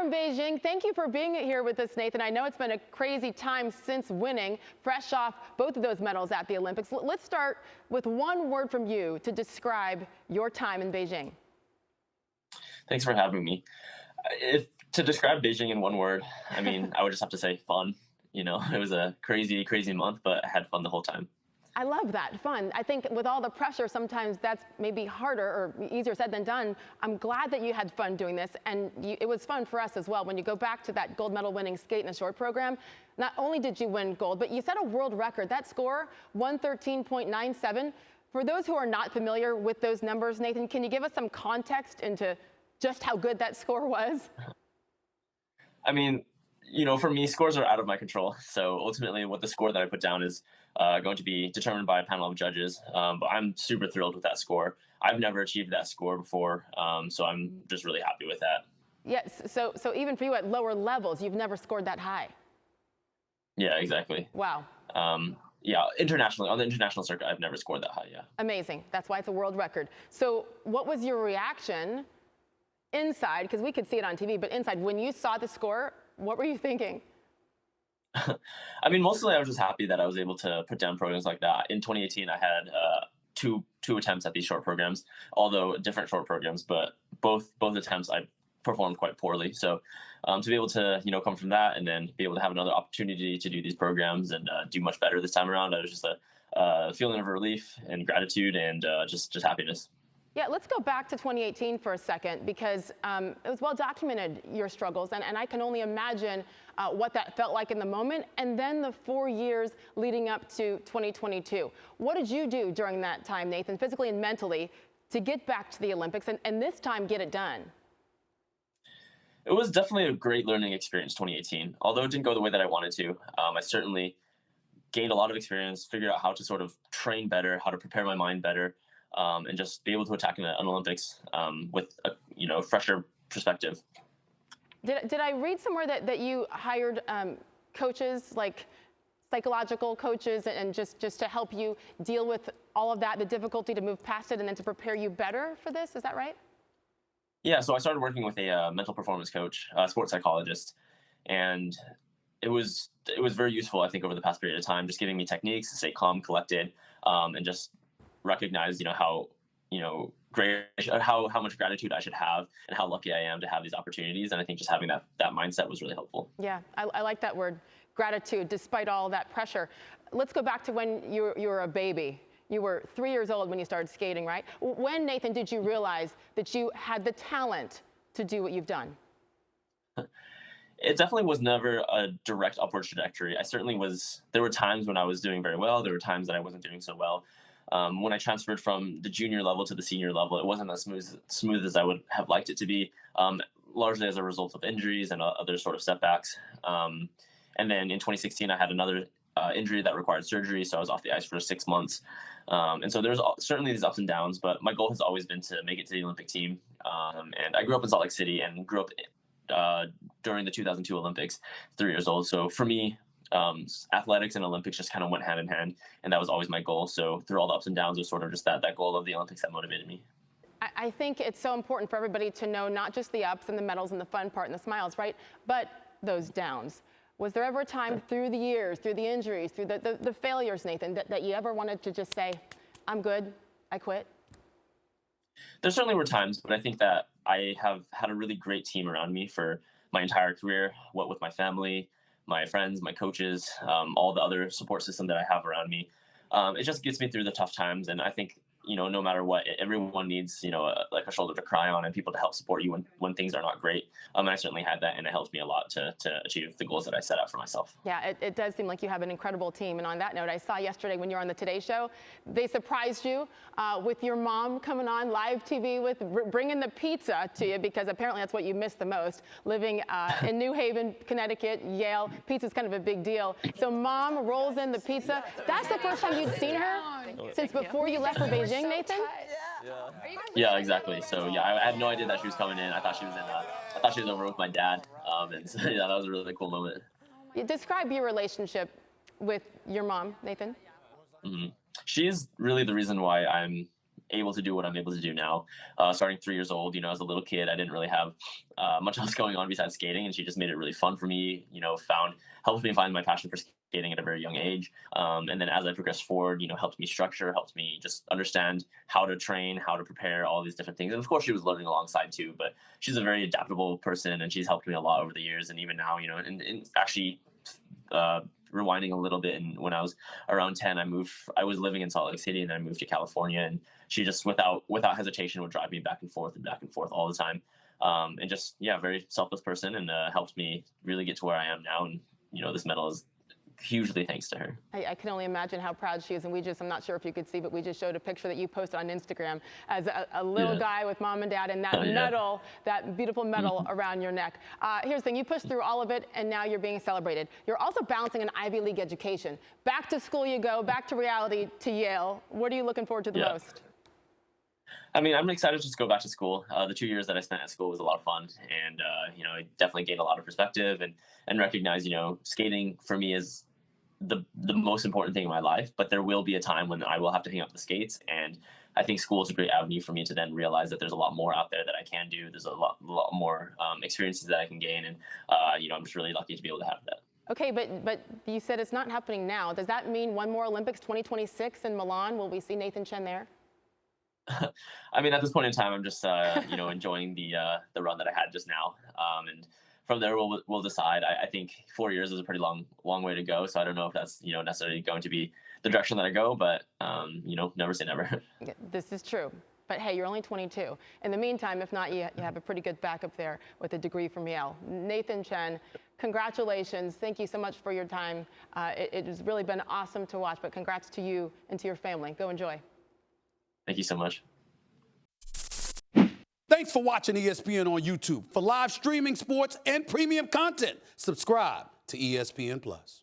from Beijing. Thank you for being here with us, Nathan. I know it's been a crazy time since winning, fresh off both of those medals at the Olympics. Let's start with one word from you to describe your time in Beijing. Thanks for having me. If to describe Beijing in one word, I would just have to say fun. It was a crazy, crazy month, but I had fun the whole time. I love that, fun. I think with all the pressure, sometimes that's maybe harder or easier said than done. I'm glad that you had fun doing this, and it was fun for us as well. When you go back to that gold medal winning skate in a short program, not only did you win gold, but you set a world record. That score, 113.97. For those who are not familiar with those numbers, Nathan, can you give us some context into just how good that score was? For me, scores are out of my control. So ultimately, what the score that I put down is going to be determined by a panel of judges. But I'm super thrilled with that score. I've never achieved that score before, so I'm just really happy with that. Yes. So even for you at lower levels, you've never scored that high. Yeah, exactly. Wow. Yeah, internationally, on the international circuit, I've never scored that high. Yeah. Amazing. That's why it's a world record. So what was your reaction inside? Because we could see it on TV, but inside, when you saw the score, what were you thinking? Mostly I was just happy that I was able to put down programs like that. In 2018, I had two attempts at these short programs, although different short programs, but both attempts I performed quite poorly. So to be able to come from that and then be able to have another opportunity to do these programs and do much better this time around, it was just a feeling of relief and gratitude and just happiness. Yeah, let's go back to 2018 for a second, because it was well documented, your struggles, and I can only imagine what that felt like in the moment, and then the 4 years leading up to 2022. What did you do during that time, Nathan, physically and mentally, to get back to the Olympics and this time get it done? It was definitely a great learning experience, 2018. Although it didn't go the way that I wanted to, I certainly gained a lot of experience, figured out how to sort of train better, how to prepare my mind better, and just be able to attack an Olympics with a fresher perspective. Did I read somewhere that you hired coaches, like psychological coaches, and just to help you deal with all of that, the difficulty to move past it, and then to prepare you better for this? Is that right? Yeah, so I started working with a mental performance coach, a sports psychologist, and it was very useful, I think, over the past period of time, just giving me techniques to stay calm, collected, and just recognize, how great, how much gratitude I should have, and how lucky I am to have these opportunities. And I think just having that mindset was really helpful. Yeah, I like that word, gratitude, despite all that pressure. Let's go back to when you were a baby. You were 3 years old when you started skating, right? When, Nathan, did you realize that you had the talent to do what you've done? It definitely was never a direct upward trajectory. There were times when I was doing very well. There were times that I wasn't doing so well. When I transferred from the junior level to the senior level, it wasn't as smooth as I would have liked it to be, largely as a result of injuries and other sort of setbacks. And then in 2016, I had another injury that required surgery, so I was off the ice for 6 months. And so there's certainly these ups and downs, but my goal has always been to make it to the Olympic team. And I grew up in Salt Lake City and grew up during the 2002 Olympics, 3 years old. So for me, athletics and Olympics just kind of went hand in hand, and that was always my goal. So through all the ups and downs, it was sort of just that goal of the Olympics that motivated me. I think it's so important for everybody to know not just the ups and the medals and the fun part and the smiles, right, but those downs. Was there ever a time through the years, through the injuries, through the failures, Nathan, that you ever wanted to just say, I'm good, I quit? There certainly were times, but I think that I have had a really great team around me for my entire career, what with my family, my friends, my coaches, all the other support system that I have around me. It just gets me through the tough times. And I think, no matter what, everyone needs, like a shoulder to cry on and people to help support you when things are not great. And I certainly had that, and it helped me a lot to achieve the goals that I set out for myself. Yeah, it does seem like you have an incredible team. And on that note, I saw yesterday when you were on the Today Show, they surprised you with your mom coming on live TV with bringing the pizza to you, because apparently that's what you miss the most, living in New Haven, Connecticut, Yale. Pizza's kind of a big deal. So mom rolls in the pizza. That's the first time you'd seen her since before you left for Beijing, Nathan? Yeah, exactly. So yeah, I had no idea that she was coming in. I thought she was over with my dad. And so, yeah, that was a really cool moment. Describe your relationship with your mom, Nathan. Mm-hmm. She's really the reason why I'm able to do what I'm able to do now. Starting 3 years old, as a little kid, I didn't really have much else going on besides skating, and she just made it really fun for me. Helped me find my passion for skating at a very young age. And then as I progressed forward, helped me structure, helped me just understand how to train, how to prepare, all these different things. And of course, she was learning alongside too, but she's a very adaptable person, and she's helped me a lot over the years. And even now, and actually, rewinding a little bit, and when I was around 10, I was living in Salt Lake City, and then I moved to California, and she just without hesitation would drive me back and forth all the time. And just, yeah, very selfless person, and helped me really get to where I am now. And this medal is hugely thanks to her. I can only imagine how proud she is. And I'm not sure if you could see, but we just showed a picture that you posted on Instagram as a little guy with mom and dad, and that medal, that beautiful medal around your neck. Here's the thing, you pushed through all of it, and now you're being celebrated. You're also balancing an Ivy League education. Back to school you go, back to reality, to Yale. What are you looking forward to the most? I mean, I'm excited to just go back to school. The 2 years that I spent at school was a lot of fun, and I definitely gained a lot of perspective and recognized, skating for me is the most important thing in my life. But there will be a time when I will have to hang up the skates, and I think school is a great avenue for me to then realize that there's a lot more out there that I can do. There's a lot more experiences that I can gain, and I'm just really lucky to be able to have that. Okay, but you said it's not happening now. Does that mean one more Olympics, 2026 in Milan? Will we see Nathan Chen there? I mean, at this point in time, I'm just enjoying the run that I had just now, and from there we'll decide. I think 4 years is a pretty long way to go, so I don't know if that's necessarily going to be the direction that I go, but never say never. This is true. But hey, you're only 22. In the meantime, if not, you have a pretty good backup there with a degree from Yale. Nathan Chen, congratulations. Thank you so much for your time. It has really been awesome to watch, but congrats to you and to your family. Go enjoy. Thank you so much. Thanks for watching ESPN on YouTube. For live streaming, sports, and premium content, subscribe to ESPN+.